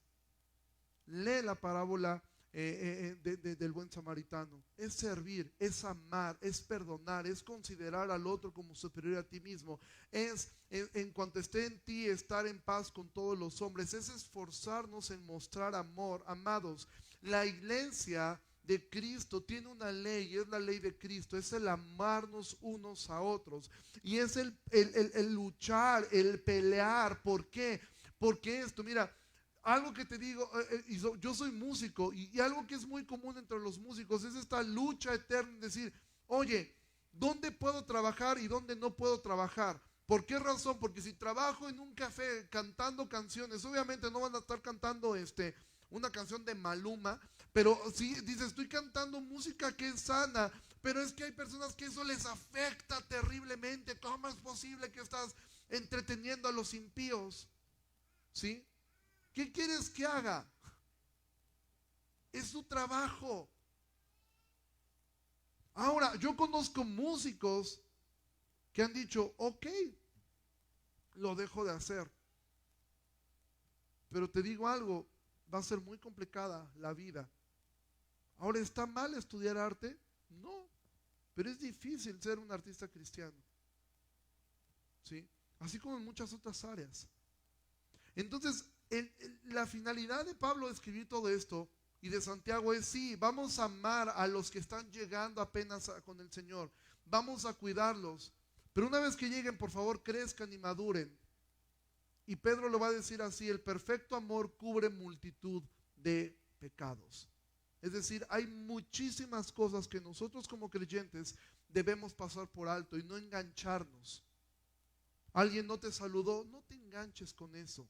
Speaker 1: Lee la parábola del buen samaritano. Es servir, es amar, es perdonar, es considerar al otro como superior a ti mismo. Es, en cuanto esté en ti, estar en paz con todos los hombres. Es esforzarnos en mostrar amor. Amados, la iglesia de Cristo tiene una ley, y es la ley de Cristo: es el amarnos unos a otros, y es el luchar, el pelear. ¿Por qué? Porque esto, mira, algo que te digo, yo soy músico, y algo que es muy común entre los músicos es esta lucha eterna en decir: oye, ¿dónde puedo trabajar y dónde no puedo trabajar? ¿Por qué razón? Porque si trabajo en un café cantando canciones, obviamente no van a estar cantando una canción de Maluma, pero si dices: estoy cantando música que es sana, pero es que hay personas que eso les afecta terriblemente. ¿Cómo es posible que estás entreteniendo a los impíos? ¿Sí? ¿Qué quieres que haga? Es su trabajo. Ahora, yo conozco músicos que han dicho: ok, lo dejo de hacer. Pero te digo algo: va a ser muy complicada la vida. Ahora, ¿está mal estudiar arte? No, pero es difícil ser un artista cristiano. ¿Sí? Así como en muchas otras áreas. Entonces, la finalidad de Pablo de escribir todo esto y de Santiago es: sí, vamos a amar a los que están llegando apenas con el Señor, vamos a cuidarlos, pero una vez que lleguen, por favor, crezcan y maduren. Y Pedro lo va a decir así: el perfecto amor cubre multitud de pecados. Es decir, hay muchísimas cosas que nosotros como creyentes debemos pasar por alto y no engancharnos. Alguien no te saludó, no te enganches con eso.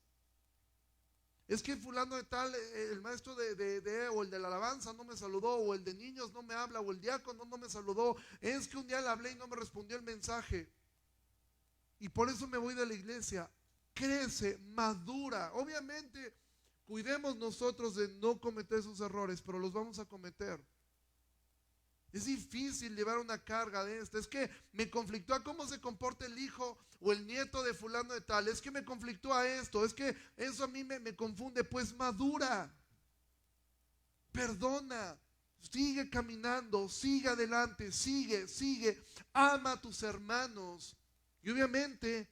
Speaker 1: Es que fulano de tal, el maestro o el de la alabanza no me saludó, o el de niños no me habla, o el diácono no me saludó. Es que un día le hablé y no me respondió el mensaje. Y por eso me voy de la iglesia. Crece, madura. Obviamente, cuidemos nosotros de no cometer esos errores, pero los vamos a cometer. Es difícil llevar una carga de esta. Es que me conflictúa cómo se comporta el hijo o el nieto de fulano de tal. Es que me conflictúa esto. Es que eso a mí me confunde. Pues madura. Perdona. Sigue caminando. Sigue adelante. Sigue. Ama a tus hermanos. Y obviamente,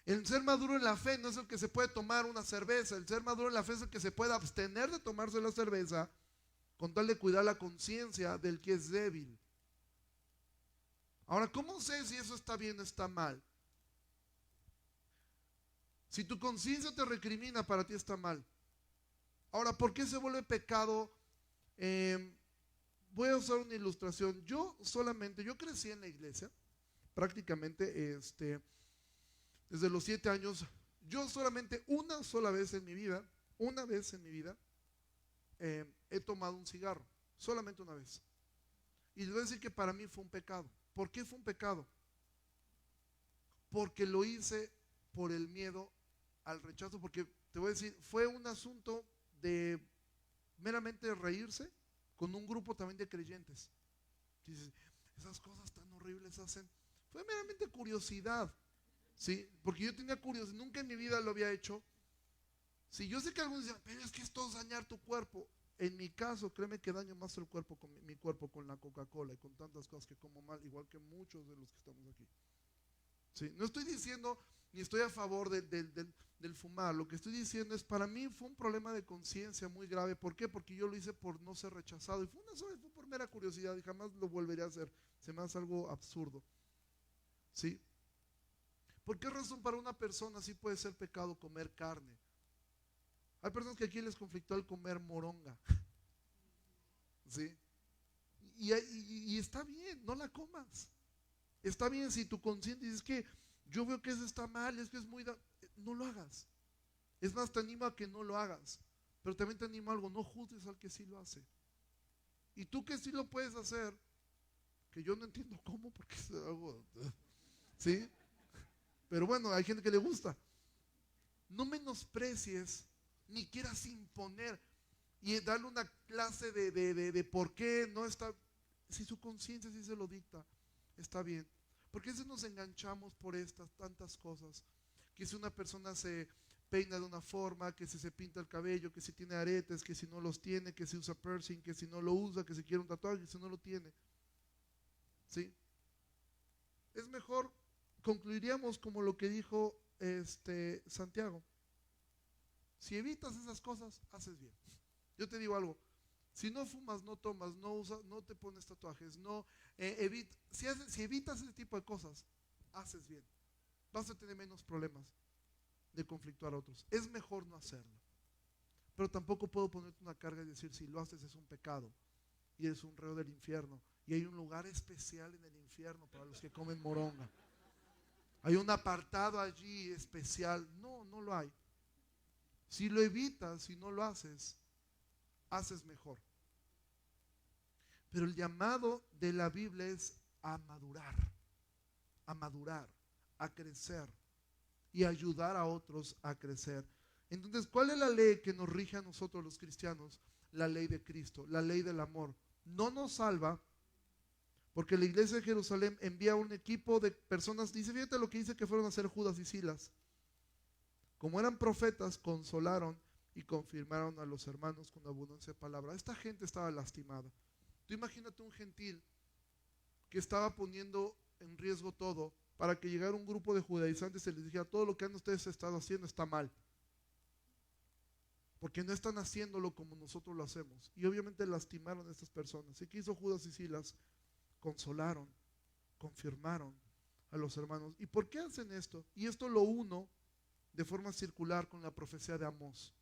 Speaker 1: el ser maduro en la fe no es el que se puede tomar una cerveza. El ser maduro en la fe es el que se puede abstener de tomarse la cerveza con tal de cuidar la conciencia del que es débil. Ahora, ¿cómo sé si eso está bien o está mal? Si tu conciencia te recrimina, para ti está mal. Ahora, ¿por qué se vuelve pecado? Voy a usar una ilustración. Yo crecí en la iglesia, prácticamente desde los 7 años. Yo solamente una vez en mi vida, he tomado un cigarro, solamente una vez. Y les voy a decir que para mí fue un pecado. ¿Por qué fue un pecado? Porque lo hice por el miedo al rechazo, porque te voy a decir, fue un asunto de meramente reírse con un grupo también de creyentes. Dices, esas cosas tan horribles hacen. Fue meramente curiosidad, ¿sí? Porque yo tenía curiosidad, nunca en mi vida lo había hecho. Si yo sé que algunos dicen, pero es que esto es dañar tu cuerpo. En mi caso, créeme que daño más el cuerpo con mi cuerpo con la Coca-Cola y con tantas cosas que como mal, igual que muchos de los que estamos aquí. ¿Sí? No estoy diciendo ni estoy a favor del fumar. Lo que estoy diciendo es, para mí fue un problema de conciencia muy grave. ¿Por qué? Porque yo lo hice por no ser rechazado. Y fue por mera curiosidad y jamás lo volvería a hacer. Se me hace algo absurdo. ¿Sí? ¿Por qué razón para una persona sí puede ser pecado comer carne? Hay personas que aquí les conflictó el comer moronga. ¿Sí? Y está bien, no la comas. Está bien si tu consciente dice que yo veo que eso está mal, es que es muy... No lo hagas. Es más, te animo a que no lo hagas. Pero también te animo a algo, no juzgues al que sí lo hace. Y tú que sí lo puedes hacer, que yo no entiendo cómo, porque es algo... ¿Sí? Pero bueno, hay gente que le gusta. No menosprecies ni quieras imponer y darle una clase de por qué no está. Si su conciencia sí se lo dicta, está bien. Porque a veces nos enganchamos por estas tantas cosas. Que si una persona se peina de una forma, que si se pinta el cabello, que si tiene aretes, que si no los tiene, que si usa piercing, que si no lo usa, que si quiere un tatuaje, que si no lo tiene. ¿Sí? Es mejor, concluiríamos como lo que dijo Santiago. Si evitas esas cosas, haces bien. Yo te digo algo, si no fumas, no tomas, no usas, no te pones tatuajes, si evitas ese tipo de cosas, haces bien. Vas a tener menos problemas de conflictuar a otros. Es mejor no hacerlo. Pero tampoco puedo ponerte una carga y decir, si lo haces es un pecado y eres un reo del infierno. Y hay un lugar especial en el infierno para los que comen moronga. Hay un apartado allí especial. No, no lo hay. Si lo evitas, si no lo haces, haces mejor. Pero el llamado de la Biblia es a madurar, a crecer y ayudar a otros a crecer. Entonces, ¿cuál es la ley que nos rige a nosotros los cristianos? La ley de Cristo, la ley del amor. No nos salva, porque la iglesia de Jerusalén envía un equipo de personas, dice, fíjate lo que dice que fueron a hacer Judas y Silas. Como eran profetas, consolaron y confirmaron a los hermanos con abundancia de palabra. Esta gente estaba lastimada. Tú imagínate un gentil que estaba poniendo en riesgo todo para que llegara un grupo de judaizantes y les dijera, todo lo que han ustedes estado haciendo está mal. Porque no están haciéndolo como nosotros lo hacemos. Y obviamente lastimaron a estas personas. ¿Y qué hizo Judas y Silas? Consolaron, confirmaron a los hermanos. ¿Y por qué hacen esto? Y esto lo uno de forma circular con la profecía de Amós.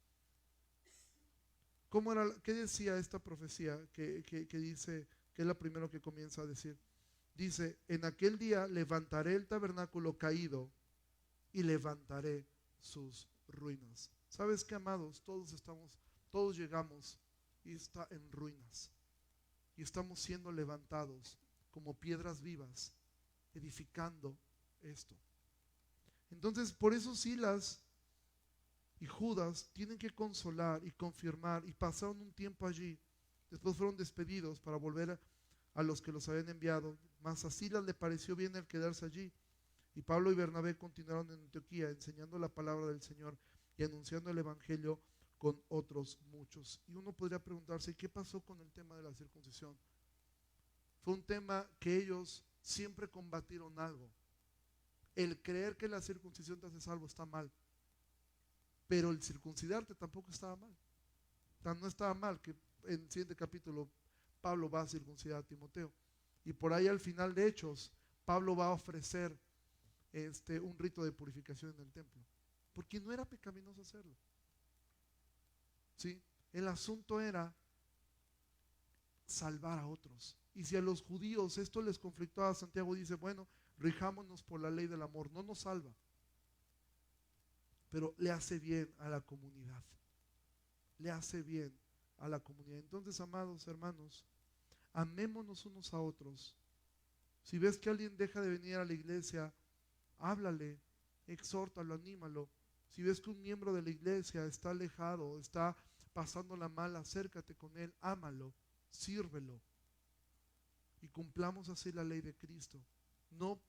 Speaker 1: ¿Qué decía esta profecía que dice, que es la primera que comienza a decir? Dice, en aquel día levantaré el tabernáculo caído y levantaré sus ruinas. ¿Sabes qué, amados? Todos llegamos y está en ruinas. Y estamos siendo levantados como piedras vivas, edificando esto. Entonces, por eso Silas y Judas tienen que consolar y confirmar, y pasaron un tiempo allí. Después fueron despedidos para volver a los que los habían enviado. Mas a Silas le pareció bien el quedarse allí. Y Pablo y Bernabé continuaron en Antioquía enseñando la palabra del Señor y anunciando el evangelio con otros muchos. Y uno podría preguntarse, ¿qué pasó con el tema de la circuncisión? Fue un tema que ellos siempre combatieron algo. El creer que la circuncisión te hace salvo está mal, pero el circuncidarte tampoco estaba mal. No estaba mal que en el siguiente capítulo Pablo va a circuncidar a Timoteo. Y por ahí al final de Hechos, Pablo va a ofrecer un rito de purificación en el templo, porque no era pecaminoso hacerlo. ¿Sí? El asunto era salvar a otros. Y si a los judíos esto les conflictaba, Santiago dice, bueno, rijámonos por la ley del amor. No nos salva, pero le hace bien a la comunidad. Le hace bien a la comunidad. Entonces, amados hermanos, amémonos unos a otros. Si ves que alguien deja de venir a la iglesia, háblale, exhórtalo, anímalo. Si ves que un miembro de la iglesia está alejado, está pasándola mal, acércate con él, ámalo, sírvelo. Y cumplamos así la ley de Cristo. No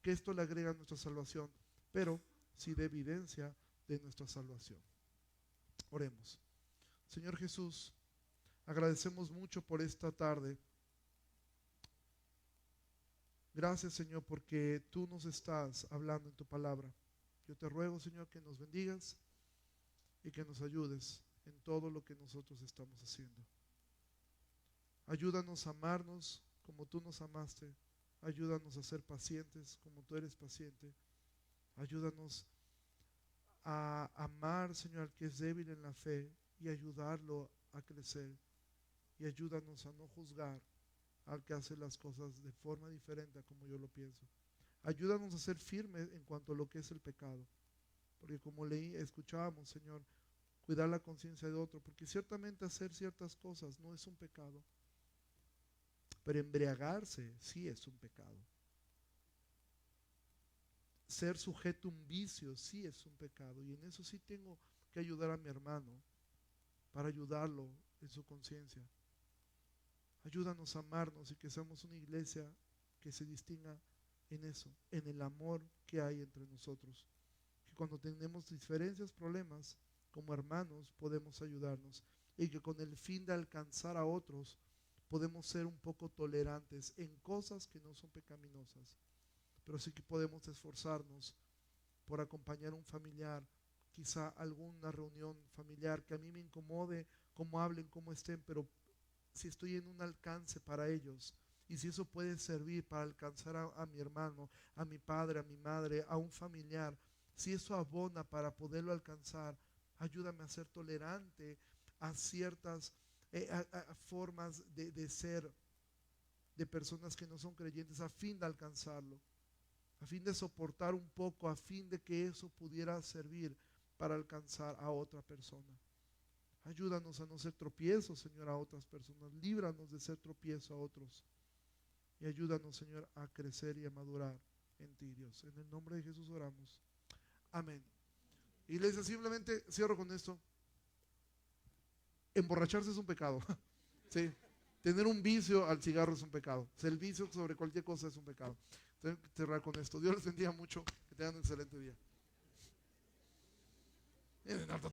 Speaker 1: que esto le agrega a nuestra salvación, pero sí de evidencia de nuestra salvación. Oremos. Señor Jesús, agradecemos mucho por esta tarde. Gracias, Señor, porque tú nos estás hablando en tu palabra. Yo te ruego, Señor, que nos bendigas y que nos ayudes en todo lo que nosotros estamos haciendo. Ayúdanos a amarnos como tú nos amaste. Ayúdanos a ser pacientes como tú eres paciente. Ayúdanos a amar, Señor, al que es débil en la fe y ayudarlo a crecer. Y ayúdanos a no juzgar al que hace las cosas de forma diferente a como yo lo pienso. Ayúdanos a ser firmes en cuanto a lo que es el pecado. Porque como escuchábamos, Señor, cuidar la conciencia de otro. Porque ciertamente hacer ciertas cosas no es un pecado. Pero embriagarse sí es un pecado. Ser sujeto a un vicio sí es un pecado. Y en eso sí tengo que ayudar a mi hermano para ayudarlo en su conciencia. Ayúdanos a amarnos y que seamos una iglesia que se distinga en eso, en el amor que hay entre nosotros. Que cuando tenemos diferencias, problemas, como hermanos podemos ayudarnos. Y que con el fin de alcanzar a otros, podemos ser un poco tolerantes en cosas que no son pecaminosas. Pero sí que podemos esforzarnos por acompañar a un familiar, quizá alguna reunión familiar que a mí me incomode, cómo hablen, cómo estén, pero si estoy en un alcance para ellos, y si eso puede servir para alcanzar a mi hermano, a mi padre, a mi madre, a un familiar, si eso abona para poderlo alcanzar, ayúdame a ser tolerante a ciertas a formas de ser de personas que no son creyentes, a fin de alcanzarlo, a fin de soportar un poco, a fin de que eso pudiera servir para alcanzar a otra persona. Ayúdanos a no ser tropiezos, Señor, a otras personas. Líbranos de ser tropiezo a otros. Y ayúdanos, Señor, a crecer y a madurar en ti, Dios. En el nombre de Jesús oramos. Amén. Iglesia, simplemente cierro con esto. Emborracharse es un pecado. ¿Sí? Tener un vicio al cigarro es un pecado. O sea, el vicio sobre cualquier cosa es un pecado. Tengo que cerrar con esto. Dios les bendiga mucho. Que tengan un excelente día.